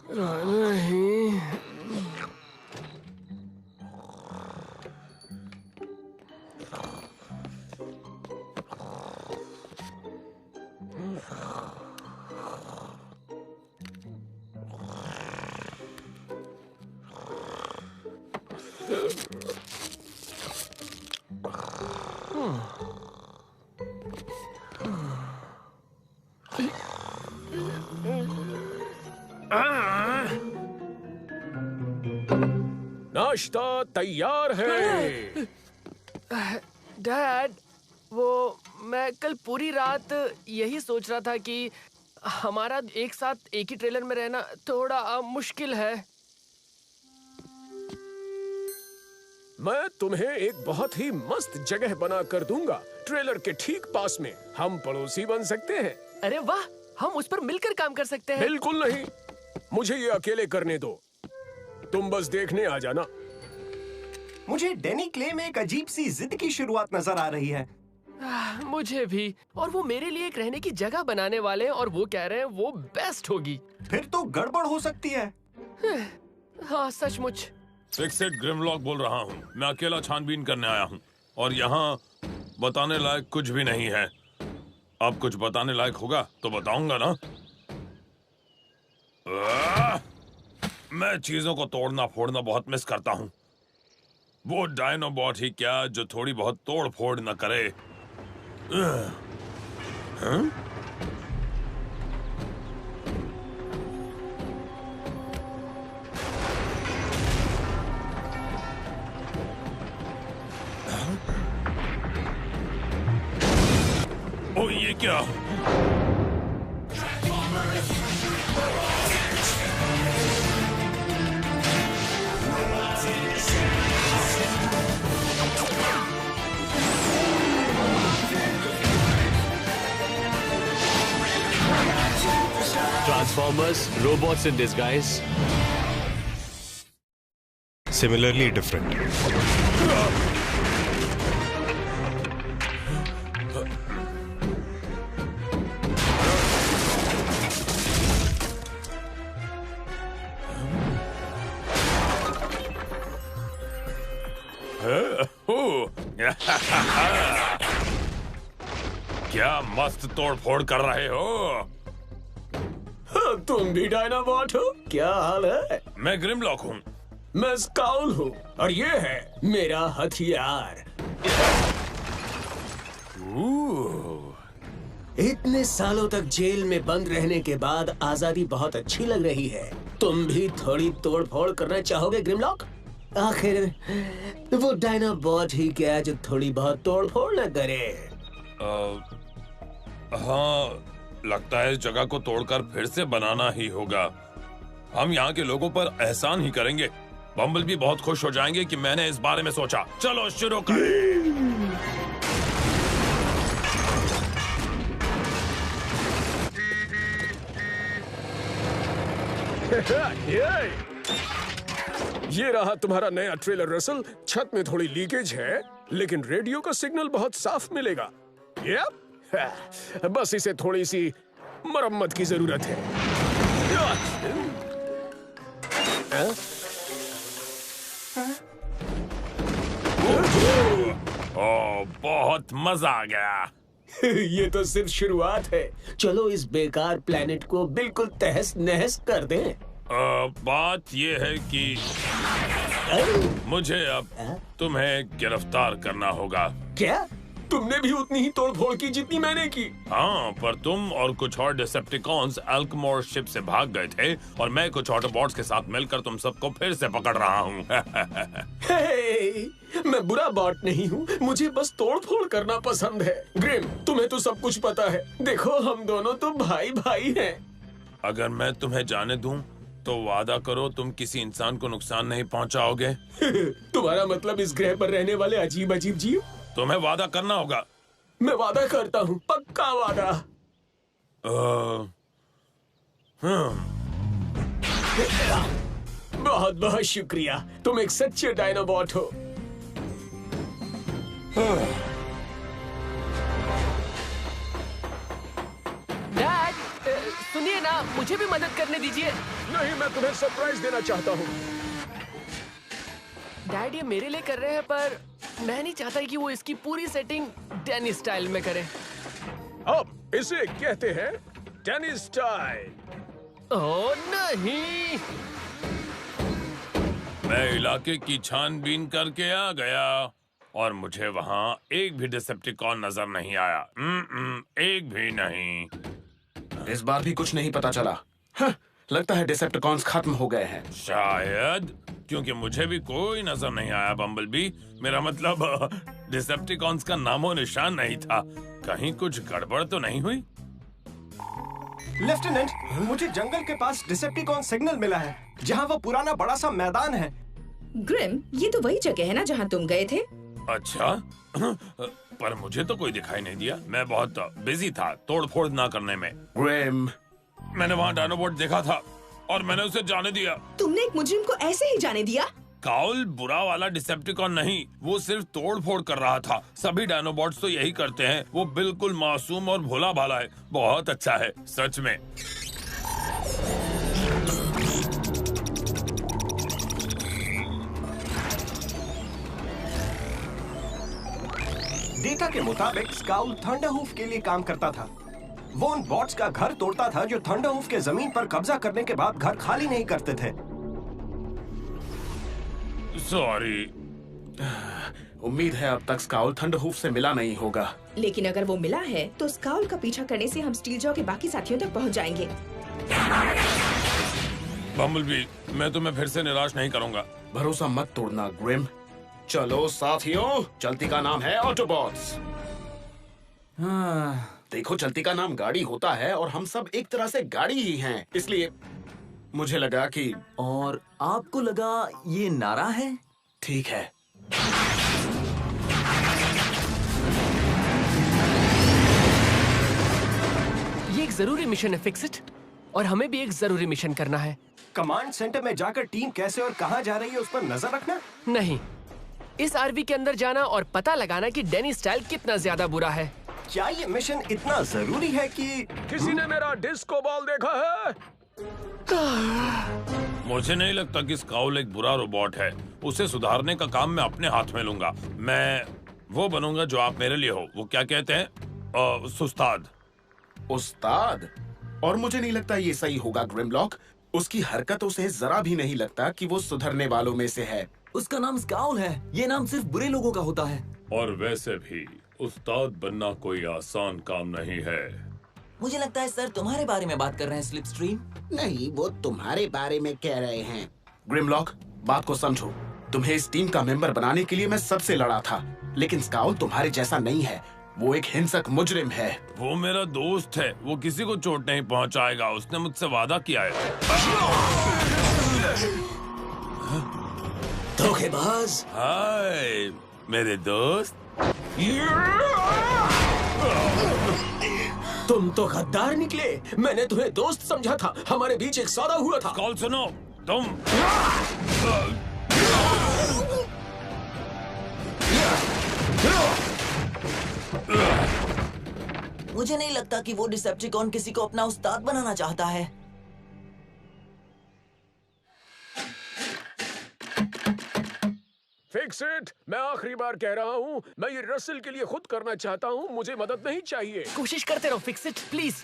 नहीं। नाश्ता तैयार है। डैड, वो मैं कल पूरी रात यही सोच रहा था कि हमारा एक साथ एक ही ट्रेलर में रहना थोड़ा मुश्किल है। मैं तुम्हें एक बहुत ही मस्त जगह बना कर दूंगा। ट्रेलर के ठीक पास में हम पड़ोसी बन सकते हैं। अरे वाह, हम उस पर मिलकर काम कर सकते हैं। बिल्कुल नहीं, मुझे ये अकेले करने दो। तुम बस देखने आ जाना। मुझे डैनी क्ले में एक अजीब सी जिद की शुरुआत नजर आ रही है। मुझे भी। और वो मेरे लिए एक रहने की जगह बनाने वाले हैं और वो कह रहे हैं वो बेस्ट होगी। फिर तो गड़बड़ हो सकती है। हाँ, सचमुच। फिक्सेड ग्रिमलॉक बोल रहा हूँ। मैं अकेला छानबीन करने आया हूँ और यहाँ बताने लायक कुछ भी नहीं है। अब कुछ बताने लायक होगा तो बताऊंगा ना। मैं चीजों को तोड़ना फोड़ना बहुत मिस करता हूँ। वो डायनोबॉट ही क्या जो थोड़ी बहुत तोड़ फोड़ न करे। हाँ? ओ ये क्या? Transformers, robots in disguise. Similarly different. क्या मस्त तोड़ फोड़ कर रहे हो? तुम भी डायनाबॉट हो? क्या हाल है? मैं ग्रिमलॉक हूँ। मैं स्काउल हूँ और ये है मेरा हथियार। इतने सालों तक जेल में बंद रहने के बाद आजादी बहुत अच्छी लग रही है। तुम भी थोड़ी तोड़-फोड़ करना चाहोगे ग्रिमलॉक? आखिर वो डायनाबॉट ही क्या जो थोड़ी बहुत तोड़-फोड़ न करे। हाँ, लगता है इस जगह को तोड़कर फिर से बनाना ही होगा। हम यहाँ के लोगों पर एहसान ही करेंगे। बम्बल भी बहुत खुश हो जाएंगे कि मैंने इस बारे में सोचा। चलो शुरू करें। ये रहा तुम्हारा नया ट्रेलर रसल। छत में थोड़ी लीकेज है लेकिन रेडियो का सिग्नल बहुत साफ मिलेगा। बस इसे थोड़ी सी मरम्मत की जरूरत है। ओह, बहुत मजा आ गया। ये तो सिर्फ शुरुआत है। चलो इस बेकार प्लेनेट को बिल्कुल तहस नहस कर दें। बात ये है कि मुझे अब तुम्हें गिरफ्तार करना होगा। क्या? तुमने भी उतनी ही तोड़फोड़ की जितनी मैंने की। हाँ, पर तुम और कुछ और डिसेप्टिकॉन्स एल्कमोर शिप से भाग गए थे और मैं कुछ ऑटोबॉट्स के साथ मिलकर तुम सबको फिर से पकड़ रहा हूँ। मैं बुरा बॉट नहीं हूँ, मुझे बस तोड़फोड़ करना पसंद है। ग्रिम, तुम्हें तो सब कुछ पता है। देखो, हम दोनों तो भाई भाई हैं। अगर मैं तुम्हें जाने दूं तो वादा करो तुम किसी इंसान को नुकसान नहीं पहुंचाओगे। तुम्हारा मतलब इस ग्रह पर रहने वाले अजीब अजीब जीव? तुम्हें वादा करना होगा। मैं वादा करता हूँ, पक्का वादा। बहुत बहुत शुक्रिया, तुम एक सच्चे डायनाबॉट हो। सुनिए ना, मुझे भी मदद करने दीजिए। नहीं, मैं तुम्हें सरप्राइज देना चाहता हूँ। डैड ये मेरे लिए कर रहे हैं, पर मैं नहीं चाहता कि वो इसकी पूरी सेटिंग डैनी स्टाइल में करें। अब इसे कहते हैं टेनिस स्टाइल। ओह नहीं! मैं इलाके की छानबीन करके आ गया और मुझे वहाँ एक भी डिसेप्टिकॉन नजर नहीं आया। एक भी नहीं। इस बार भी कुछ नहीं पता चला। लगता है डिसेप्टिकॉन्स खत्म हो गए हैं। शायद, क्योंकि मुझे भी कोई नजर नहीं आया बम्बलबी। मेरा मतलब डिसेप्टिकॉन्स का नामो निशान नहीं था। कहीं कुछ गड़बड़ तो नहीं हुई? लेफ्टिनेंट, मुझे जंगल के पास डिसेप्टिकॉन सिग्नल मिला है, जहाँ वो पुराना बड़ा सा मैदान है। ग्रिम, ये तो वही जगह है ना जहाँ तुम गए थे? अच्छा, पर मुझे तो कोई दिखाई नहीं दिया। मैं बहुत बिजी था तोड़फोड़ ना करने में। ग्रिम, मैंने वहाँ डायनोबॉट देखा था और मैंने उसे जाने दिया। तुमने एक मुजरिम को ऐसे ही जाने दिया? काउल बुरा वाला डिसेप्टिकॉन नहीं, वो सिर्फ तोड़-फोड़ कर रहा था। सभी डायनोबॉट्स तो यही करते हैं। वो बिल्कुल मासूम और भोला भाला है। बहुत अच्छा है, सच में। डेटा के मुताबिक स्काउल थंडरहूफ के लिए काम करता था। वो उन बॉट्स का घर तोड़ता था जो थंडरहूफ के जमीन पर कब्जा करने के बाद घर खाली नहीं करते थे। सॉरी। उम्मीद है अब तक स्काउल थंडरहूफ से मिला नहीं होगा। लेकिन अगर वो मिला है तो स्काउल का पीछा करने से हम स्टील जॉ के बाकी साथियों तक पहुंच जाएंगे। बम्बलबी, मैं तुम्हें फिर से निराश नहीं करूंगा। भरोसा मत तोड़ना ग्रिम। चलो साथियों, चलती का नाम है ऑटोबॉट्स। देखो, चलती का नाम गाड़ी होता है और हम सब एक तरह से गाड़ी ही हैं। इसलिए मुझे लगा कि... और आपको लगा ये नारा है? ठीक है। ये एक जरूरी मिशन है फिक्सिट, और हमें भी एक जरूरी मिशन करना है। कमांड सेंटर में जाकर टीम कैसे और कहां जा रही है उस पर नजर रखना? नहीं, इस आरवी के अंदर जाना और पता लगाना कि डैनी स्टाइल कितना ज्यादा बुरा है। क्या ये मिशन इतना जरूरी है कि... किसी ने मेरा डिस्को बॉल देखा है? मुझे नहीं लगता कि स्काउल एक बुरा रोबोट है। उसे सुधारने का काम मैं अपने हाथ में लूंगा। मैं वो बनूंगा जो आप मेरे लिए हो। वो क्या कहते हैं? सुस्ताद। उस्ताद? और मुझे नहीं लगता ये सही होगा ग्रिमलॉक। उसकी हरकतों से जरा भी नहीं लगता कि वो सुधरने वालों में से है। उसका नाम स्काउल है। ये नाम सिर्फ बुरे लोगों का होता है। और वैसे भी उस्ताद बनना कोई आसान काम नहीं है। मुझे लगता है सर तुम्हारे बारे में बात कर रहे हैं स्लिपस्ट्रीम। नहीं, वो तुम्हारे बारे में कह रहे हैं। ग्रिमलॉक, बात को समझो। तुम्हें इस टीम का मेंबर बनाने के लिए मैं सबसे लड़ा था, लेकिन स्काउल तुम्हारे जैसा नहीं है। वो एक हिंसक मुजरिम है। वो मेरा दोस्त है। वो किसी को चोट नहीं पहुंचाएगा। उसने मुझसे वादा किया है। धोखेबाज। हाय मेरे दोस्त। तुम तो गद्दार निकले। मैंने तुम्हें दोस्त समझा था। हमारे बीच एक सौदा हुआ था। कॉल सुनो, तुम मुझे नहीं लगता कि वो डिसेप्टिकॉन किसी को अपना उस्ताद बनाना चाहता है। Fix it. मैं आखिरी बार कह रहा हूँ, मैं ये रसल के लिए खुद करना चाहता हूँ। मुझे मदद नहीं चाहिए। कोशिश करते रहो फिक्सिट, प्लीज।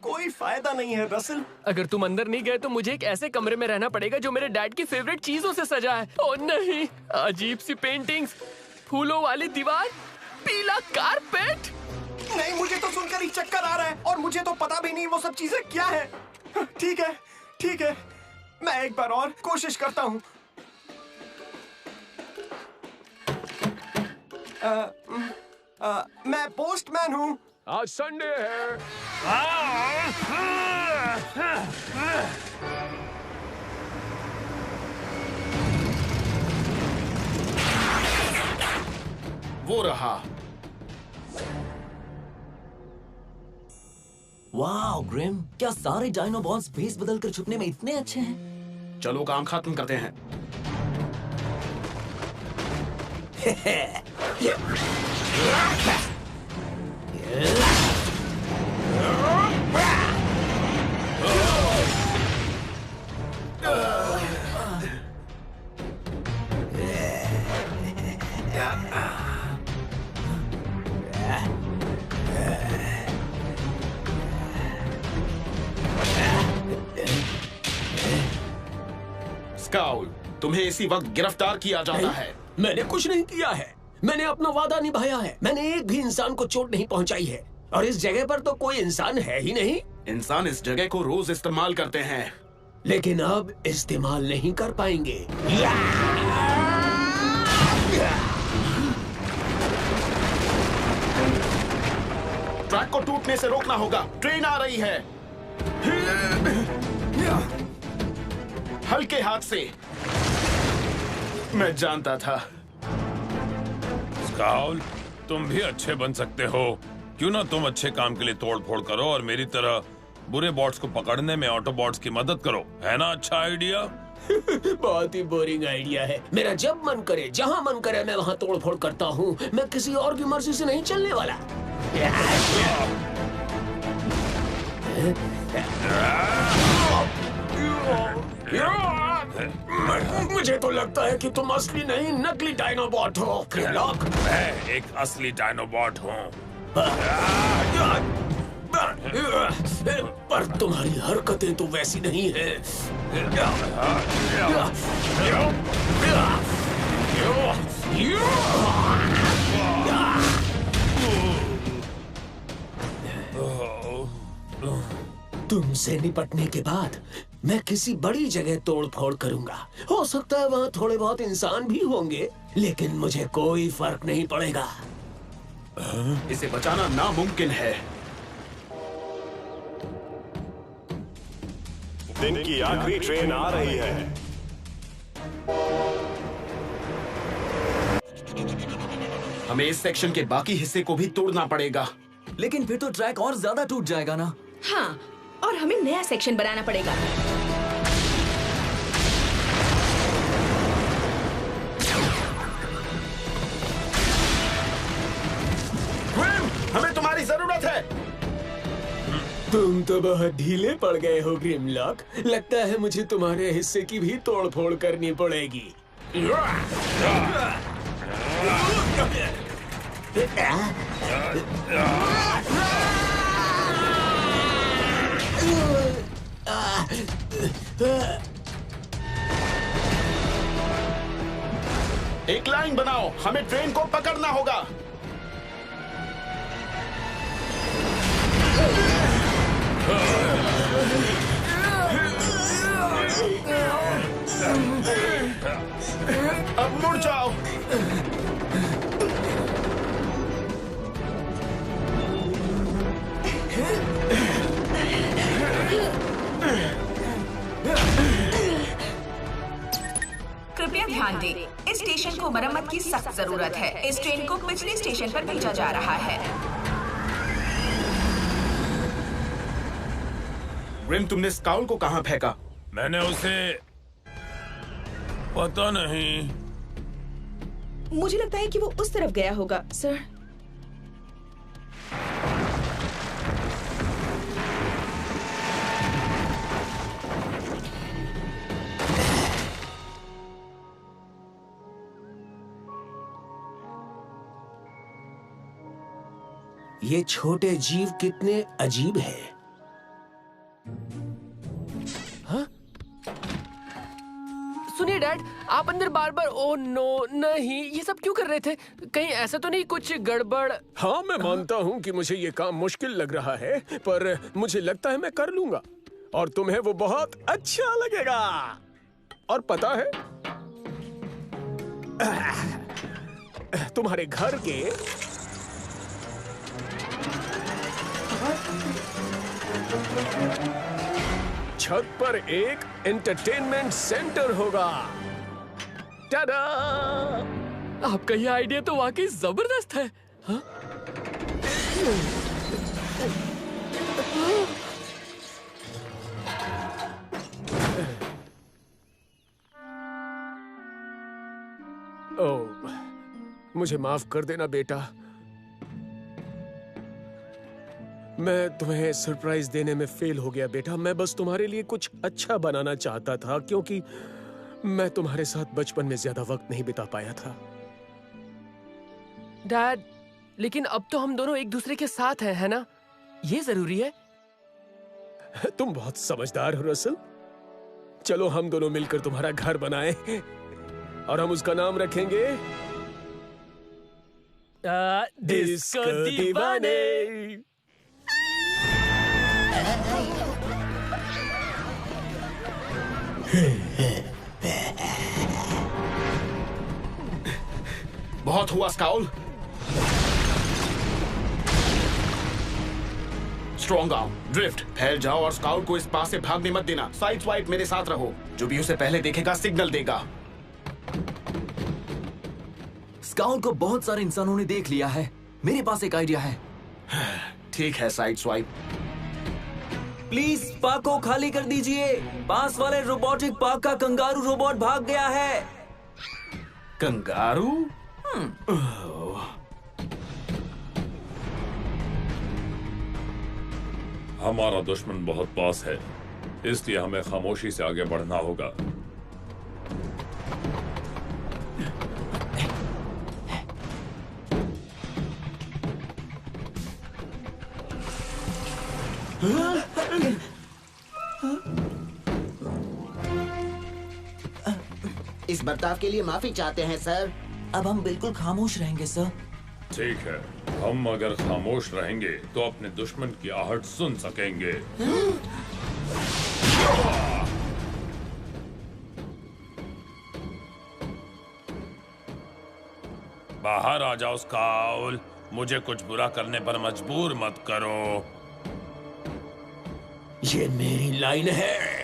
कोई फायदा नहीं है रसल। अगर तुम अंदर नहीं गए तो मुझे एक ऐसे कमरे में रहना पड़ेगा जो मेरे डैड की फेवरेट चीजों से सजा है। ओह नहीं, अजीब सी पेंटिंग्स, फूलों वाली दीवार, पीला कारपेट। नहीं, मुझे तो सुनकर ही चक्कर आ रहा है और मुझे तो पता भी नहीं वो सब चीजें क्या है। ठीक है, ठीक है, मैं एक बार और कोशिश करता हूँ। मैं पोस्टमैन हूँ। आज संडे है। वो रहा। वाह ग्रिम, क्या सारे डायनोबॉट्स भेस बदलकर छुपने में इतने अच्छे हैं? चलो काम खत्म करते हैं। स्काउल, तुम्हें इसी वक्त गिरफ्तार किया जाता है। मैंने कुछ नहीं किया है। मैंने अपना वादा निभाया है। मैंने एक भी इंसान को चोट नहीं पहुंचाई है। और इस जगह पर तो कोई इंसान है ही नहीं। इंसान इस जगह को रोज इस्तेमाल करते हैं, लेकिन अब इस्तेमाल नहीं कर पाएंगे। ट्रैक को टूटने से रोकना होगा। ट्रेन आ रही है। हल्के हाथ से। मैं जानता था। स्काउल, तुम भी अच्छे बन सकते हो। क्यों ना तुम अच्छे काम के लिए तोड़ फोड़ करो और मेरी तरह बुरे बॉट्स को पकड़ने में ऑटोबॉट्स की मदद करो। है ना अच्छा आइडिया? बहुत ही बोरिंग आइडिया है। मेरा जब मन करे, जहाँ मन करे, मैं वहाँ तोड़ फोड़ करता हूँ। मैं किसी और की मर्जी से नहीं चलने वाला। मुझे तो लगता है कि तुम असली नहीं, नकली डायनोबॉट हो। ग्रिमलॉक, मैं एक असली डायनोबॉट हूँ। पर तुम्हारी हरकतें तो वैसी नहीं है। तुमसे निपटने के बाद मैं किसी बड़ी जगह तोड़ फोड़ करूंगा। हो सकता है वहाँ थोड़े बहुत इंसान भी होंगे, लेकिन मुझे कोई फर्क नहीं पड़ेगा। इसे बचाना नामुमकिन है। दिन की आखिरी ट्रेन आ रही है। हमें इस सेक्शन के बाकी हिस्से को भी तोड़ना पड़ेगा। लेकिन फिर तो ट्रैक और ज्यादा टूट जाएगा ना? हाँ, और हमें नया सेक्शन बनाना पड़ेगा। हमें तुम्हारी जरूरत है। तुम तो बहुत ढीले पड़ गए हो ग्रिमलॉक। लगता है मुझे तुम्हारे हिस्से की भी तोड़ फोड़ करनी पड़ेगी। एक लाइन बनाओ। हमें ट्रेन को पकड़ना होगा। अब मुड़ जाओ। कृपया ध्यान दें, इस स्टेशन को मरम्मत की सख्त जरूरत है। इस ट्रेन को पिछले स्टेशन पर भेजा जा रहा है। ग्रिम, तुमने स्काउल को कहाँ फेंका? मैंने उसे पता नहीं। मुझे लगता है कि वो उस तरफ गया होगा, सर। ये छोटे जीव कितने अजीब हैं। हाँ? सुनिए डैड, आप अंदर बार बार ओ नो नहीं ये सब क्यों कर रहे थे? कहीं ऐसा तो नहीं कुछ गड़बड़? हाँ, मैं मानता हूँ कि मुझे ये काम मुश्किल लग रहा है, पर मुझे लगता है मैं कर लूंगा और तुम्हें वो बहुत अच्छा लगेगा। और पता है, तुम्हारे घर के छत पर एक एंटरटेनमेंट सेंटर होगा। टाडा! आपका ये आइडिया तो वाकई जबरदस्त है। हाँ? ओह, मुझे माफ कर देना बेटा। मैं तुम्हें सरप्राइज देने में फेल हो गया बेटा। मैं बस तुम्हारे लिए कुछ अच्छा बनाना चाहता था, क्योंकि मैं तुम्हारे साथ बचपन में ज्यादा वक्त नहीं बिता पाया था। डैड, लेकिन अब तो हम दोनों एक दूसरे के साथ हैं, है ना? ये जरूरी है। तुम बहुत समझदार हो रसल। चलो हम दोनों मिलकर तुम्हारा घर बनाएं और हम उसका नाम रखेंगे डिस्को दीवाने। बहुत हुआ स्काउल। स्ट्रॉन्ग आर्म, ड्रिफ्ट, फैल जाओ और स्काउल को इस पास से भागने मत देना। साइड स्वाइप मेरे साथ रहो। जो भी उसे पहले देखेगा सिग्नल देगा। स्काउल को बहुत सारे इंसानों ने देख लिया है। मेरे पास एक आइडिया है। ठीक है साइड स्वाइप। प्लीज पार्क को खाली कर दीजिए। पास वाले रोबोटिक पार्क का कंगारू रोबोट भाग गया है। कंगारू? हमारा दुश्मन बहुत पास है, इसलिए हमें खामोशी से आगे बढ़ना होगा। इस बर्ताव के लिए माफी चाहते हैं सर। अब हम बिल्कुल खामोश रहेंगे सर। ठीक है, हम अगर खामोश रहेंगे तो अपने दुश्मन की आहट सुन सकेंगे। बाहर आ जाओ स्काउल, मुझे कुछ बुरा करने पर मजबूर मत करो। ये मेरी लाइन है।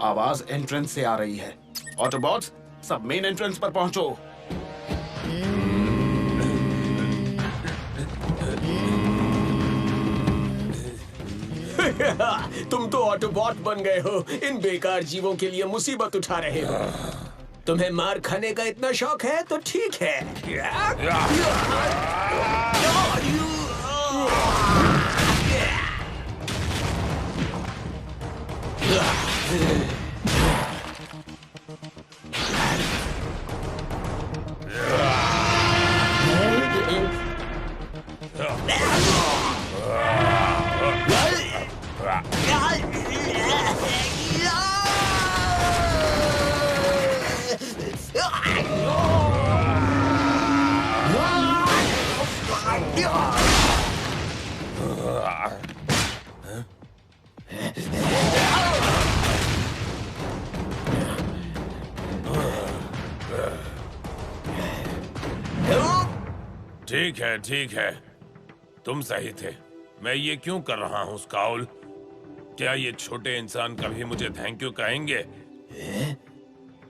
आवाज एंट्रेंस से आ रही है। ऑटोबॉट्स, सब मेन एंट्रेंस पर पहुंचो। तुम तो ऑटोबॉट बन गए हो। इन बेकार जीवों के लिए मुसीबत उठा रहे हो। तुम्हें मार खाने का इतना शौक है तो ठीक है। ठीक है, तुम सही थे। मैं ये क्यों कर रहा हूँ स्काउल? क्या ये छोटे इंसान कभी मुझे थैंक यू कहेंगे?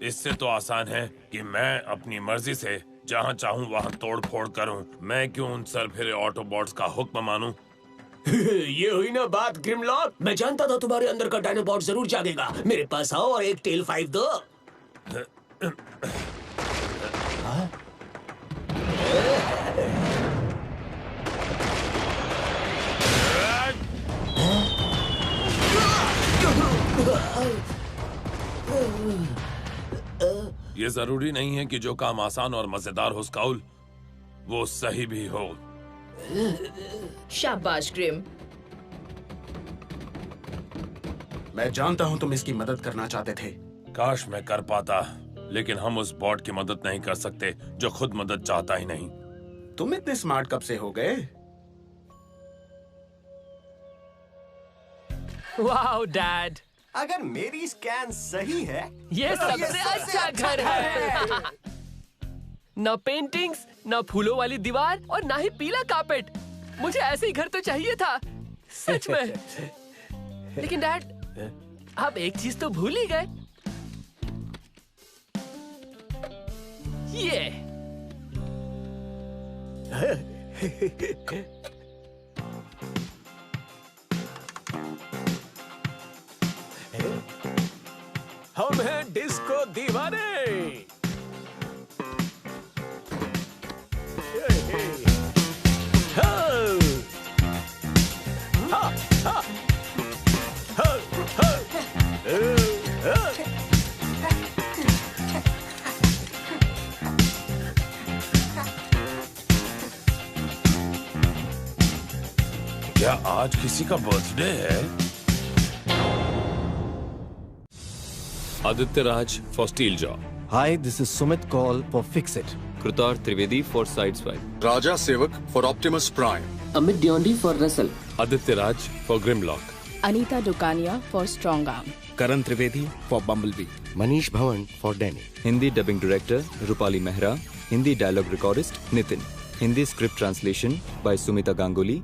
इससे तो आसान है कि मैं अपनी मर्जी से जहाँ चाहूँ वहाँ तोड़ फोड़ करूँ। मैं क्यों उन सरफिरे ऑटोबॉट्स का हुक्म मानूं? ये हुई ना बात ग्रिमलॉक। मैं जानता था तुम्हारे अंदर का डायनोबॉट जरूर जागेगा। मेरे पास आओ और एक टेल 5 दो। ये जरूरी नहीं है कि जो काम आसान और मजेदार हो स्काउल, वो सही भी हो। शाबाश ग्रिम। मैं जानता हूँ तुम इसकी मदद करना चाहते थे। काश मैं कर पाता, लेकिन हम उस बॉट की मदद नहीं कर सकते जो खुद मदद चाहता ही नहीं। तुम इतने स्मार्ट कब से हो गए? वाओ डैड, अगर मेरी स्कैन सही है, ये सबसे अच्छा घर है। न पेंटिंग्स, न फूलों वाली दीवार और ना ही पीला कारपेट। मुझे ऐसे ही घर तो चाहिए था, सच में। लेकिन डैड, आप एक चीज तो भूल ही गए। ये हम हैं डिस्को दीवाने। क्या आज किसी का बर्थडे है? Aditya Raj for Steel Jaw. Hi, this is Sumit Kaul for Fix It. Kritar Trivedi for Sideswipe. Raja Sevak for Optimus Prime. Amit Diondi for Russell. Aditya Raj for Grimlock. Anita Dukania for Strong Arm. Karan Trivedi for Bumblebee. Manish Bhawan for Danny. Hindi Dubbing Director Rupali Mehra. Hindi Dialogue Recordist Nitin. Hindi Script Translation by Sumita Ganguly